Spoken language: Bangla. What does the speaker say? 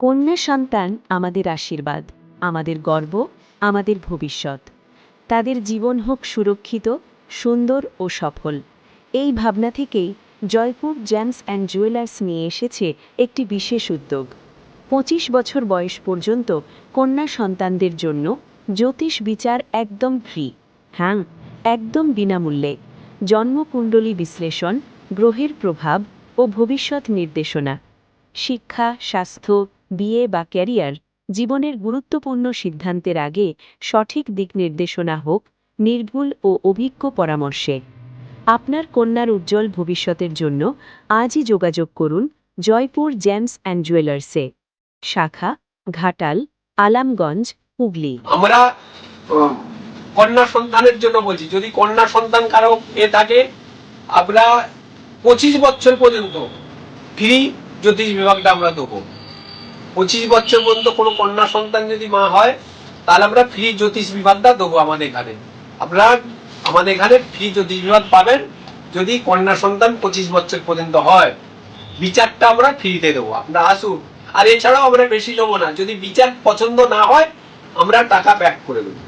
কন্যা সন্তান আমাদের আশীর্বাদ, আমাদের গর্ব, আমাদের ভবিষ্যৎ। তাদের জীবন হোক সুরক্ষিত, সুন্দর ও সফল। এই ভাবনা থেকেই জয়পুর জেমস অ্যান্ড জুয়েলার্স নিয়ে এসেছে একটি বিশেষ উদ্যোগ। 25 বছর বয়স পর্যন্ত কন্যা সন্তানদের জন্য জ্যোতিষ বিচার একদম ফ্রি। হ্যাঁ, একদম বিনামূল্যে। জন্মকুণ্ডলী বিশ্লেষণ, গ্রহের প্রভাব ও ভবিষ্যৎ নির্দেশনা। শিক্ষা, স্বাস্থ্য, বিয়ে বা ক্যারিয়ার, জীবনের গুরুত্বপূর্ণ সিদ্ধান্তের আগে সঠিক দিক নির্দেশনা হোক নির্ভুল ও অভিজ্ঞ পরামর্শে। আপনার কন্যার উজ্জ্বল ভবিষ্যতের জন্য আজই যোগাযোগ করুন জয়পুর জেমস অ্যান্ড জুয়েলার্সে। শাখা ঘাটাল, আলামগঞ্জ, হুগলি। আমরা কন্যা সন্তানের জন্য বলছি, যদি কন্যা সন্তান কারো এ থাকে, আমরা 25 বছর পর্যন্ত ফ্রি জ্যোতিষ বিভাগটা আমরা দেবো। 25 বছর পর্যন্ত কোনো কন্যা সন্তান যদি মা হয়, তাহলে আমরা ফ্রি জ্যোতিষ বিভাগটা দেবো আমাদের এখানে। আপনারা আমাদের এখানে ফ্রি জ্যোতিষ বিভাগ পাবেন যদি কন্যা সন্তান 25 বছর পর্যন্ত হয়। বিচারটা আমরা ফ্রিতে দেবো, আপনারা আসুন। আর এছাড়াও আমরা বেশি নেবো না, যদি বিচার পছন্দ না হয় আমরা টাকা ব্যাক করে দেবো।